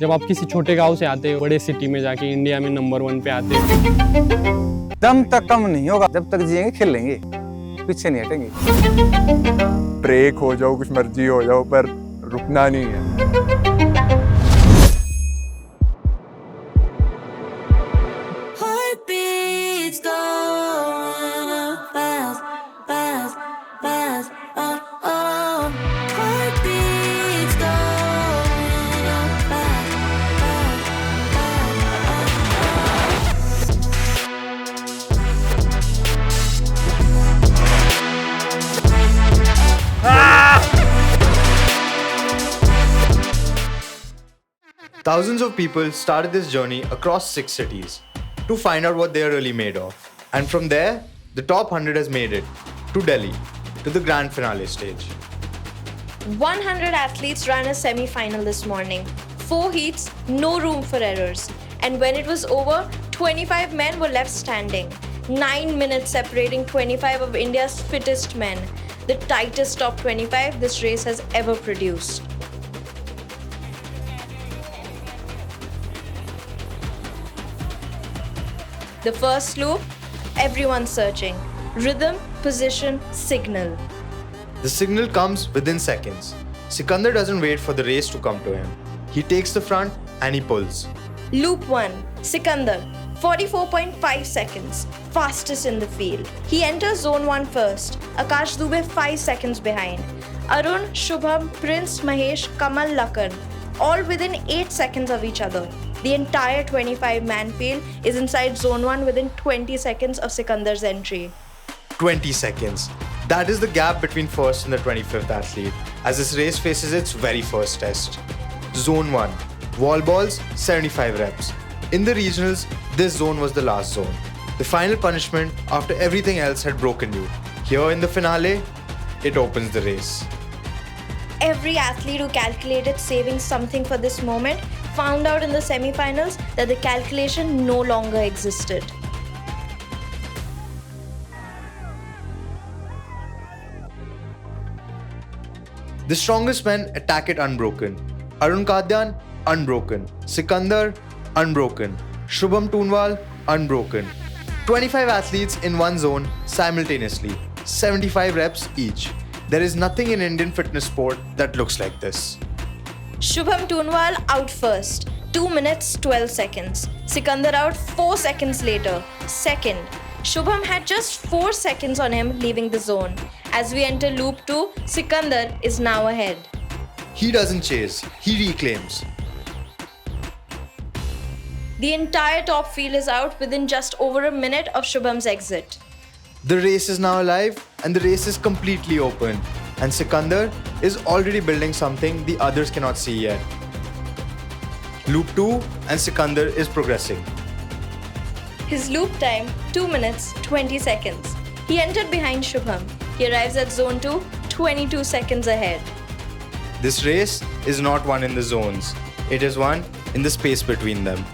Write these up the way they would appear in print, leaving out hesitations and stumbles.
जब आप किसी छोटे गांव से आते हो बड़े सिटी में जाके इंडिया में नंबर 1 पे आते हो। दम तक कम नहीं होगा, जब तक जिएंगे खेलेंगे, पीछे नहीं हटेंगे। ब्रेक हो जाओ, कुछ मर्जी हो जाओ, पर रुकना नहीं है। Thousands of people started this journey across 6 cities to find out what they're really made of. And from there, the top 100 has made it to Delhi, to the grand finale stage. 100 athletes ran a semi-final this morning. 4 heats, no room for errors. And when it was over, 25 men were left standing. 9 minutes separating 25 of India's fittest men. The tightest top 25 this race has ever produced. The first loop, everyone's searching. Rhythm, position, signal. The signal comes within seconds. Sikandar doesn't wait for the race to come to him. He takes the front and he pulls. Loop 1, Sikandar, 44.5 seconds, fastest in the field. He enters zone 1 first, Akash Dubey 5 seconds behind. Arun, Shubham, Prince, Mahesh, Kamal, Lakan, all within 8 seconds of each other. The entire 25-man field is inside zone 1 within 20 seconds of Sikandar's entry. 20 seconds. That is the gap between first and the 25th athlete as this race faces its very first test. Zone 1. Wall balls, 75 reps. In the regionals, this zone was the last zone. The final punishment after everything else had broken you. Here in the finale, it opens the race. Every athlete who calculated saving something for this moment found out in the semi-finals that the calculation no longer existed. The strongest men attack it unbroken. Arun Kadyan, unbroken. Sikandar, unbroken. Shubham Toonwal, unbroken. 25 athletes in one zone simultaneously, 75 reps each. There is nothing in Indian fitness sport that looks like this. Shubham Toonwal out first, 2 minutes 12 seconds. Sikandar out 4 seconds later, second. Shubham had just 4 seconds on him leaving the zone. As we enter loop 2, Sikandar is now ahead. He doesn't chase, he reclaims. The entire top field is out within just over a minute of Shubham's exit. The race is now alive and the race is completely open. And Sikandar is already building something the others cannot see yet. Loop 2 and Sikandar is progressing. His loop time, 2 minutes, 20 seconds. He entered behind Shubham. He arrives at zone 2, 22 seconds ahead. This race is not won in the zones. It is won in the space between them.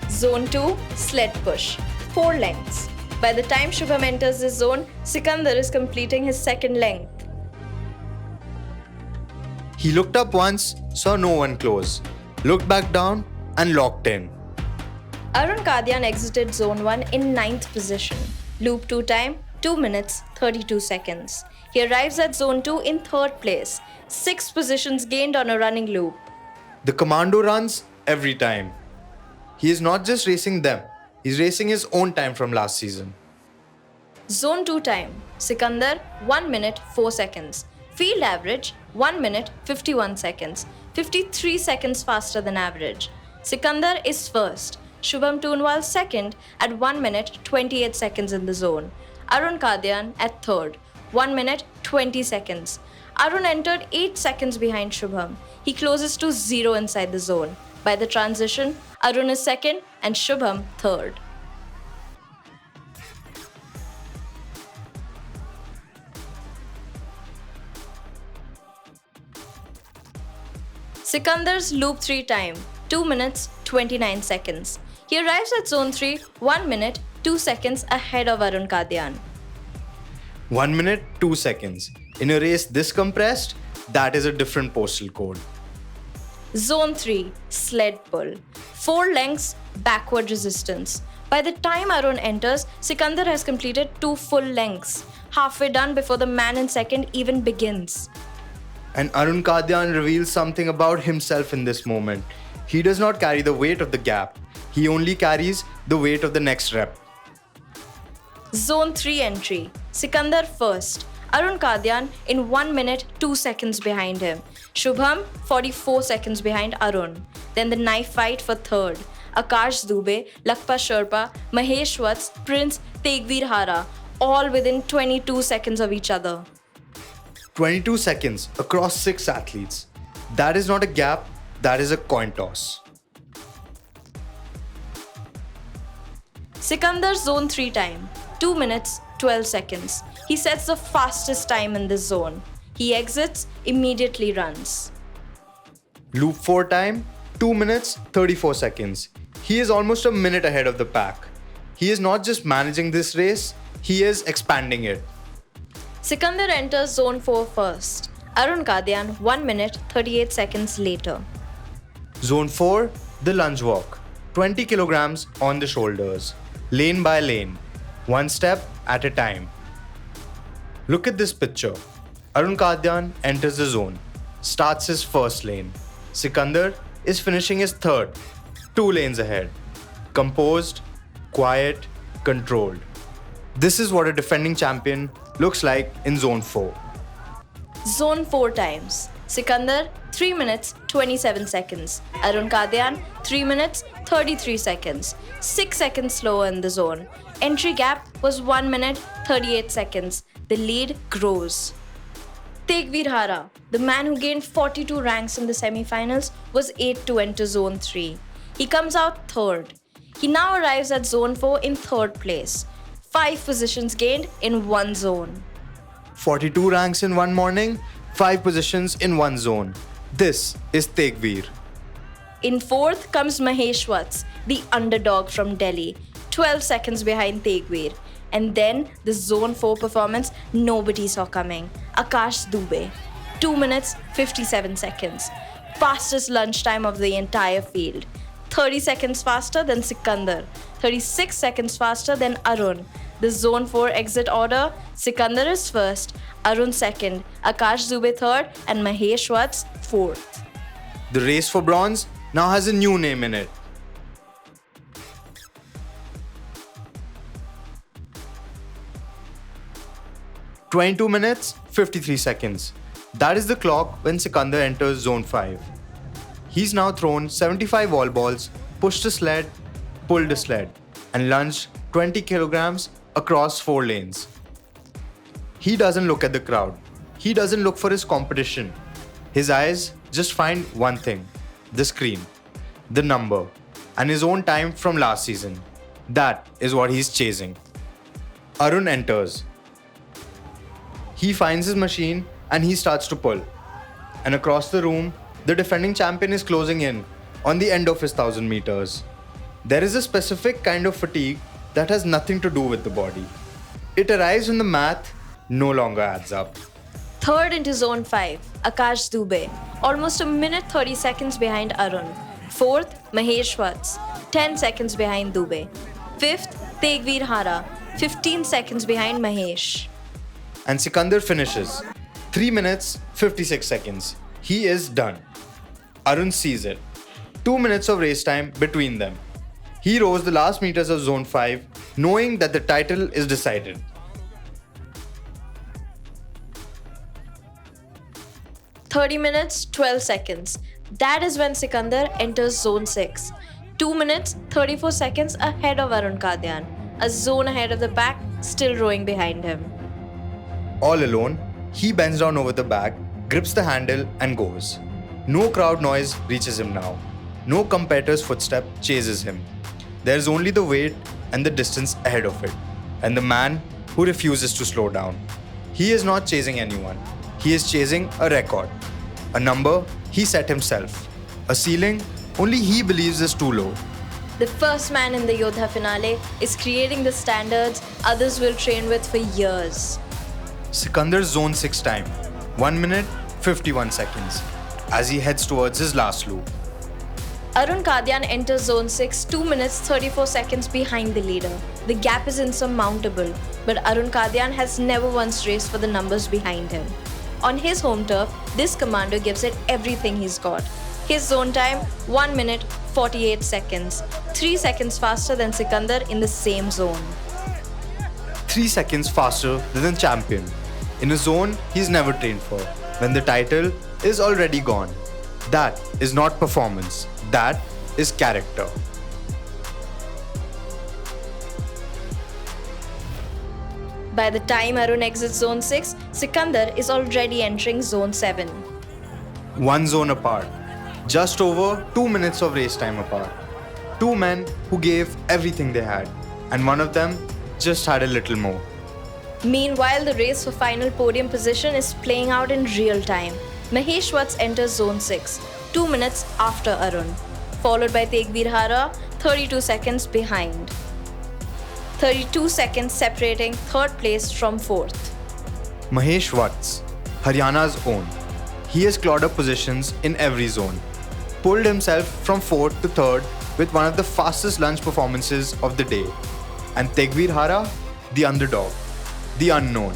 Zone 2, sled push, 4 lengths. By the time Shubham enters this zone, Sikandar is completing his second length. He looked up once, saw no one close, looked back down and locked in. Arun Kadyan exited zone 1 in 9th position. Loop 2 time, 2 minutes, 32 seconds. He arrives at zone 2 in 3rd place, 6 positions gained on a running loop. The commando runs every time. He is not just racing them, he's racing his own time from last season. Zone 2 time, Sikandar 1 minute 4 seconds. Field average 1 minute 51 seconds, 53 seconds faster than average. Sikandar is first, Shubham Toonwal second at 1 minute 28 seconds in the zone. Arun Kadyan at third, 1 minute 20 seconds. Arun entered 8 seconds behind Shubham. He closes to 0 inside the zone. By the transition, Arun is second and Shubham third. Sikandar's loop 3 time, 2 minutes 29 seconds. He arrives at zone 3 1 minute 2 seconds ahead of Arun Kadyan. 1 minute, 2 seconds. In a race this compressed, that is a different postal code. Zone 3, sled pull. 4 lengths, backward resistance. By the time Arun enters, Sikandar has completed 2 full lengths, halfway done before the man in second even begins. And Arun Kadyan reveals something about himself in this moment. He does not carry the weight of the gap. He only carries the weight of the next rep. Zone 3 entry. Sikandar first. Arun Kadyan in 1 minute 2 seconds behind him. Shubham 44 seconds behind Arun. Then the knife fight for third. Akash Dubey, Lakpa Sherpa, Mahesh Watts, Prince, Tegveer Hara, all within 22 seconds of each other. 22 seconds across 6 athletes. That is not a gap, that is a coin toss. Sikandar zone 3 time, 2 minutes 12 seconds. He sets the fastest time in this zone. He exits, immediately runs. Loop 4 time, 2 minutes 34 seconds. He is almost a minute ahead of the pack. He is not just managing this race, he is expanding it. Sikandar enters zone 4 first. Arun Kadyan 1 minute 38 seconds later. Zone 4, the lunge walk. 20 kilograms on the shoulders, lane by lane, one step at a time. Look at this picture. Arun Kadyan enters the zone, starts his first lane. Sikandar is finishing his third, 2 lanes ahead. Composed, quiet, controlled. This is what a defending champion looks like in zone 4. Zone 4 times. Sikandar 3 minutes 27 seconds. Arun Kadyan 3 minutes 33 seconds. 6 seconds slower in the zone. Entry gap was 1 minute 38 seconds. The lead grows. Tegveer Hara, the man who gained 42 ranks in the semi-finals, was 8 to enter zone 3. He comes out third. He now arrives at zone 4 in third place. 5 positions gained in one zone. 42 ranks in one morning, 5 positions in one zone. This is Tegveer. In fourth comes Mahesh Watts, the underdog from Delhi, 12 seconds behind Tegveer. And then the zone 4 performance nobody saw coming. Akash Dubey, 2 minutes 57 seconds. Fastest lunge time of the entire field. 30 seconds faster than Sikandar. 36 seconds faster than Arun. The zone 4 exit order: Sikandar is first, Arun second, Akash Dubey third, and Mahesh Watts fourth. The race for bronze now has a new name in it. "22 minutes, 53 seconds. That is the clock when Sikandar enters zone 5. He's now thrown 75 wall balls, pushed a sled, pulled a sled, and lunged 20 kilograms across 4 lanes. He doesn't look at the crowd. He doesn't look for his competition. His eyes just find one thing: the screen, the number, and his own time from last season. That is what he's chasing. Arun enters. He finds his machine and he starts to pull. And across the room, the defending champion is closing in on the end of his 1000 meters. There is a specific kind of fatigue that has nothing to do with the body. It arrives when the math no longer adds up. Third into zone 5, Akash Dubey, almost a minute 30 seconds behind Arun. Fourth, Mahesh Watts, 10 seconds behind Dubey. Fifth, Tegveer Hara, 15 seconds behind Mahesh. And Sikandar finishes. 3 minutes, 56 seconds. He is done. Arun sees it. 2 minutes of race time between them. He rows the last meters of zone 5, knowing that the title is decided. "30 minutes, 12 seconds. That is when Sikandar enters zone 6. 2 minutes, 34 seconds ahead of Arun Kadyan. A zone ahead of the pack, still rowing behind him. All alone, he bends down over the bag, grips the handle, and goes. No crowd noise reaches him now. No competitor's footstep chases him. There is only the weight and the distance ahead of it, and the man who refuses to slow down. He is not chasing anyone. He is chasing a record, a number he set himself, a ceiling only he believes is too low. The first man in the Yoddha finale is creating the standards others will train with for years. Sikandar's zone 6 time, 1 minute 51 seconds. as he heads towards his last loop. Arun Kadian enters zone 6 2 minutes 34 seconds behind the leader. The gap is insurmountable, but Arun Kadian has never once raced for the numbers behind him. On his home turf, this commando gives it everything he's got. His zone time 1 minute 48 seconds, 3 seconds faster than Sikandar in the same zone. 3 seconds faster than the champion, in a zone he's never trained for, when the title is already gone. That is not performance, that is character. By the time Arun exits zone 6, Sikandar is already entering zone 7. One zone apart, just over 2 minutes of race time apart. Two men who gave everything they had, and one of them just had a little more. Meanwhile, the race for final podium position is playing out in real time. Mahesh Watts enters zone 6, 2 minutes after Arun, followed by Tegveer Hara, 32 seconds behind. 32 seconds separating third place from fourth. Mahesh Watts, Haryana's own. He has clawed up positions in every zone, pulled himself from fourth to third with one of the fastest lunge performances of the day. And Tegveer Hara, the underdog, the unknown,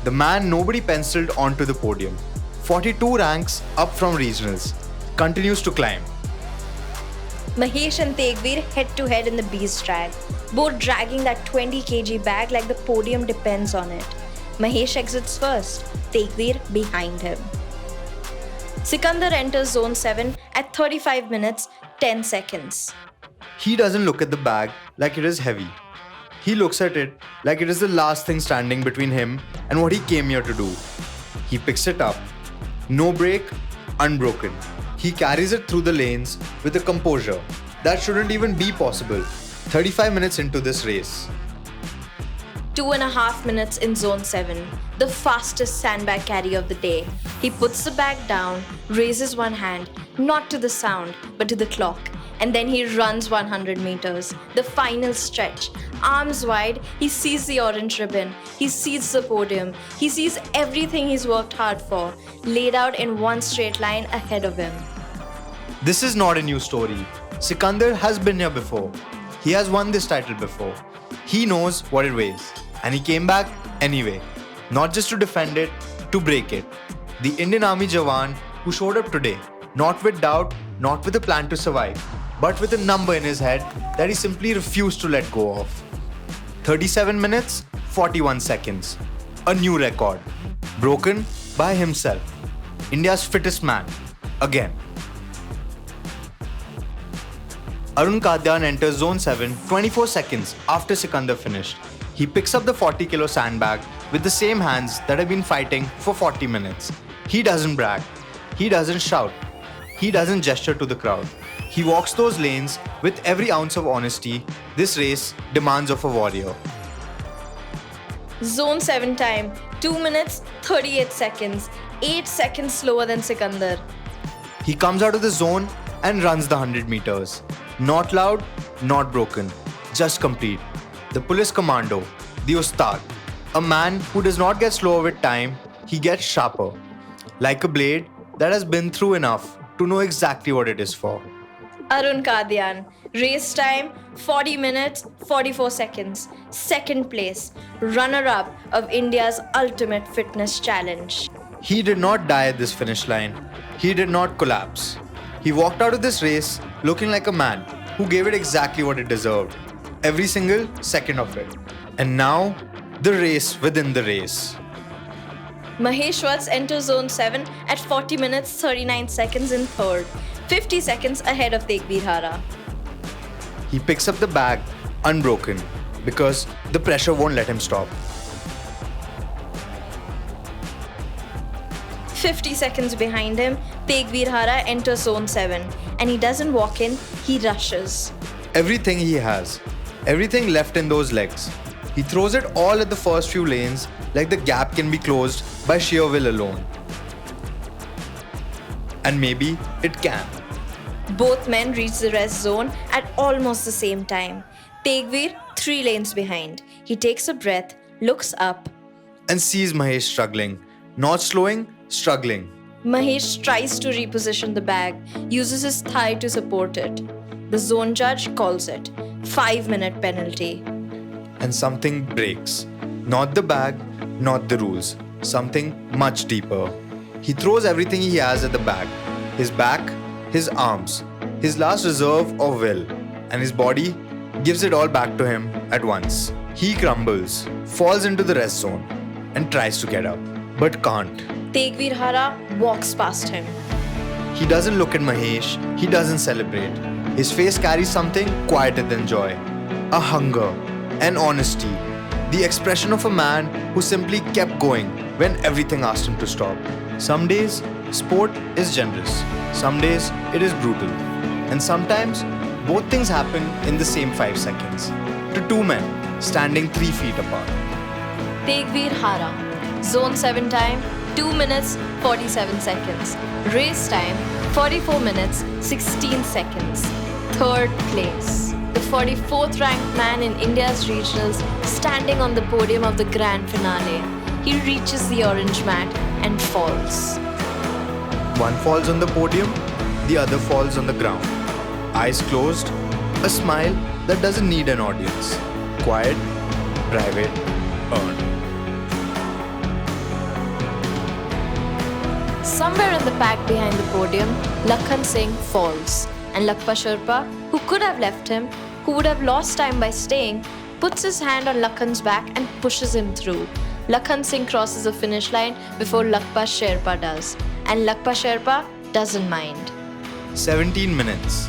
the man nobody penciled onto the podium. 42 ranks up from regionals, continues to climb. Mahesh and Tegveer head to head in the beast drag, both dragging that 20 kg bag like the podium depends on it. Mahesh exits first, Tegveer behind him. Sikandar enters zone 7 at 35 minutes 10 seconds. He doesn't look at the bag like it is heavy. He looks at it like it is the last thing standing between him and what he came here to do. He picks it up. No break, unbroken. He carries it through the lanes with a composure that shouldn't even be possible 35 minutes into this race. 2.5 minutes in zone 7, the fastest sandbag carry of the day. He puts the bag down, raises one hand, not to the sound, but to the clock. And then he runs 100 meters, the final stretch. Arms wide, he sees the orange ribbon, he sees the podium, he sees everything he's worked hard for, laid out in one straight line ahead of him. This is not a new story. Sikandar has been here before. He has won this title before. He knows what it weighs. And he came back anyway. Not just to defend it, to break it. The Indian Army Jawan who showed up today, not with doubt, not with a plan to survive, but with a number in his head that he simply refused to let go of. 37 minutes, 41 seconds. A new record. Broken by himself. India's fittest man. Again. Arun Kadian enters zone 7 24 seconds after Sikandar finished. He picks up the 40 kilo sandbag with the same hands that have been fighting for 40 minutes. He doesn't brag. He doesn't shout. He doesn't gesture to the crowd. He walks those lanes with every ounce of honesty this race demands of a warrior. Zone 7 time, 2 minutes 38 seconds, 8 seconds slower than Sikandar. He comes out of the zone and runs the 100 meters. Not loud, not broken, just complete. The police commando, the Ustad, a man who does not get slower with time, he gets sharper. Like a blade that has been through enough to know exactly what it is for. Arun Kadian, race time 40 minutes 44 seconds, second place, runner-up of India's ultimate fitness challenge. He did not die at this finish line. He did not collapse. He walked out of this race looking like a man who gave it exactly what it deserved. Every single second of it. And now, the race within the race. Mahesh Watts enters zone 7 at 40 minutes 39 seconds in third, 50 seconds ahead of Tegveer Hara. He picks up the bag unbroken because the pressure won't let him stop. 50 seconds behind him, Tegveer Hara enters zone 7 and he doesn't walk in, he rushes. Everything he has, everything left in those legs. He throws it all at the first few lanes like the gap can be closed by sheer will alone. And maybe it can. Both men reach the rest zone at almost the same time. Tegveer 3 lanes behind. He takes a breath, looks up, And sees Mahesh struggling. Not slowing, struggling. Mahesh tries to reposition the bag, uses his thigh to support it. The zone judge calls it 5-minute penalty. And something breaks. Not the bag, not the rules. Something much deeper. He throws everything he has at the bag. His back, his arms, his last reserve of will, and his body gives it all back to him at once. He crumbles, falls into the rest zone, and tries to get up, but can't. Tegveer Hara walks past him. He doesn't look at Mahesh, he doesn't celebrate. His face carries something quieter than joy. A hunger, an honesty, the expression of a man who simply kept going when everything asked him to stop. Some days, sport is generous. Some days, it is brutal. And sometimes, both things happen in the same 5 seconds. To two men standing 3 feet apart. Tegveer Hara. Zone 7 time, 2 minutes 47 seconds. Race time, 44 minutes 16 seconds. Third place. The 44th ranked man in India's regionals standing on the podium of the grand finale. He reaches the orange mat and falls. One falls on the podium, the other falls on the ground. Eyes closed, a smile that doesn't need an audience. Quiet, private, earned. Somewhere in the pack behind the podium, Lakhan Singh falls. And Lakpa Sherpa, who could have left him, who would have lost time by staying, puts his hand on Lakhan's back and pushes him through. Lakhan Singh crosses the finish line before Lakpa Sherpa does. And Lakpa Sherpa doesn't mind. 17 minutes.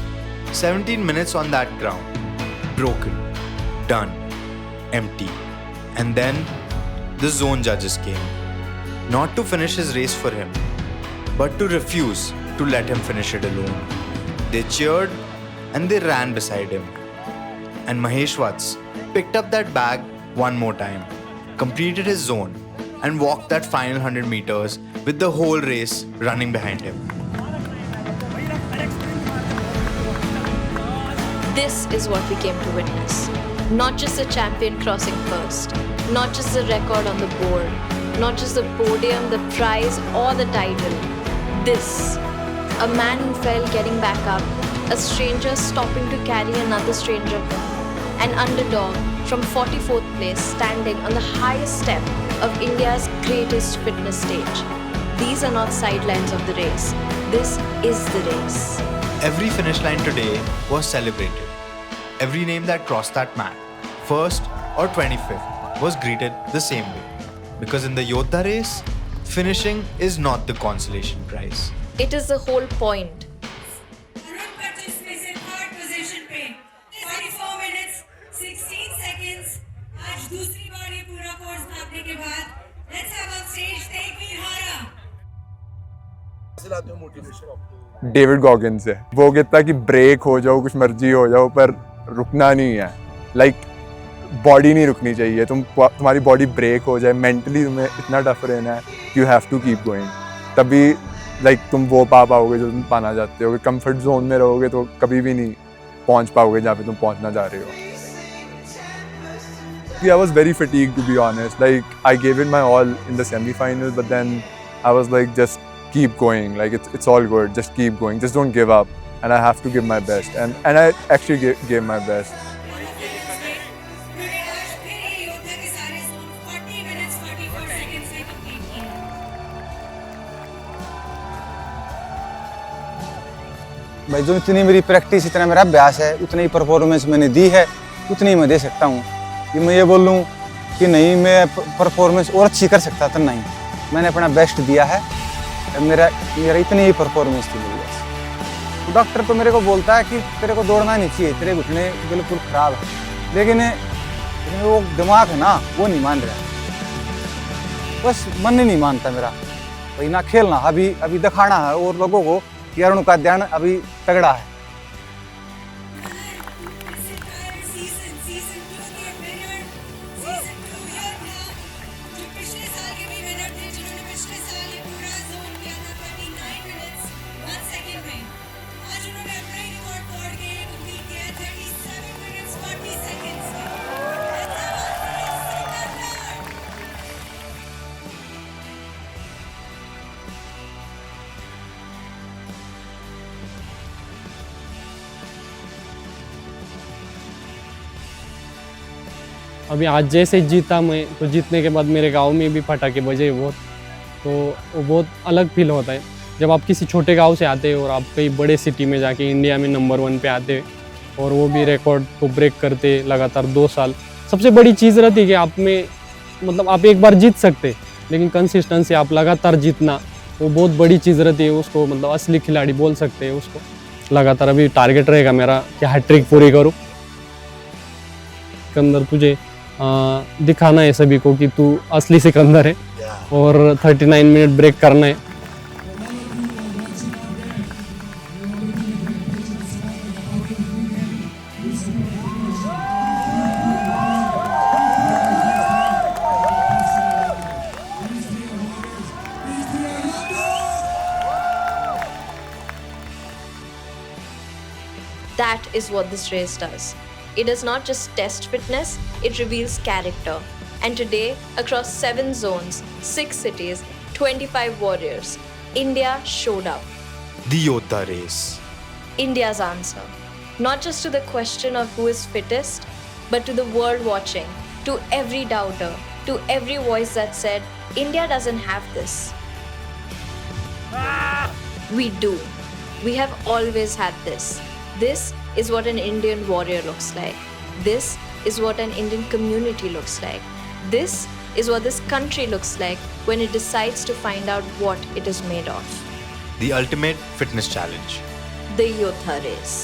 17 minutes on that ground. Broken. Done. Empty. And then, the zone judges came. Not to finish his race for him, but to refuse to let him finish it alone. They cheered and they ran beside him. And Mahesh Vats picked up that bag one more time, completed his zone, and walked that final 100 meters with the whole race running behind him. This is what we came to witness. Not just the champion crossing first, not just the record on the board, not just the podium, the prize, or the title. This, a man who fell getting back up, a stranger stopping to carry another stranger home, an underdog from 44th place standing on the highest step of India's greatest fitness stage. These are not sidelines of the race. This is the race. Every finish line today was celebrated. Every name that crossed that mat, first or 25th, was greeted the same way. Because in the Yoddha race, finishing is not the consolation prize. It is the whole point. David Goggins है। वो कहता है कि break हो जाओ, कुछ मर्जी हो जाओ, पर रुकना नहीं है। लाइक बॉडी नहीं रुकनी चाहिए। तुम्हारी बॉडी ब्रेक हो जाए, मेंटली तुम्हें इतना टफ रहना है, you have to keep going. तभी लाइक तुम वो पा पाओगे जो तुम पाना चाहते हो। कंफर्ट जोन में रहोगे तो कभी भी नहीं पहुंच पाओगे जहाँ पे तुम पहुंचना चाह रहे हो। I was very fatigued, to be honest. Like, I gave it my all in the semi-finals, but then I was like, just keep going. Like, it's all good. Just keep going. Just don't give up. And I have to give my best. And I actually gave my best. भाई जो इतनी मेरी practice, इतना मेरा अभ्यास है, उतनी ही performance मैंने दी है, उतनी मैं दे सकता हूँ। कि मैं ये बोल लूँ कि नहीं मैं परफॉर्मेंस और अच्छी कर सकता था, नहीं, मैंने अपना बेस्ट दिया है। मेरा इतनी ही परफॉर्मेंस थी मेरी बस। डॉक्टर तो मेरे को बोलता है कि तेरे को दौड़ना नहीं चाहिए, तेरे घुटने बिल्कुल ख़राब है, लेकिन वो दिमाग है ना, वो नहीं मान रहा। बस मन नहीं मानता मेरा। भाई ना खेलना, अभी दिखाना है और लोगों को कि अरुण का ध्यान अभी तगड़ा है। अभी आज जैसे जीता मैं, तो जीतने के बाद मेरे गांव में भी पटाखे बजे बहुत, तो वो बहुत अलग फील होता है जब आप किसी छोटे गांव से आते हो और आप कई बड़े सिटी में जाके इंडिया में नंबर 1 पे आते हो और वो भी रिकॉर्ड को ब्रेक करते लगातार 2 साल। सबसे बड़ी चीज़ रहती है कि आप में मतलब आप एक बार जीत सकते, लेकिन कंसिस्टेंसी आप लगातार जीतना वो बहुत बड़ी चीज़ रहती है। उसको मतलब असली खिलाड़ी बोल सकते हैं उसको। लगातार अभी टारगेट रहेगा मेरा कि हैट्रिक पूरी करूँ। सिकंदर तुझे दिखाना है सभी को कि तू असली सिकंदर है और 39 मिनट ब्रेक करना है। That is what this race does. It does not just test fitness, it reveals character. And today, across 7 zones, 6 cities, 25 warriors, India showed up. The Yoddha race. India's answer. Not just to the question of who is fittest, but to the world watching, to every doubter, to every voice that said, India doesn't have this. We do. We have always had this. This is what an Indian warrior looks like. This is what an Indian community looks like. This is what this country looks like when it decides to find out what it is made of. The ultimate fitness challenge. The Yoddha race.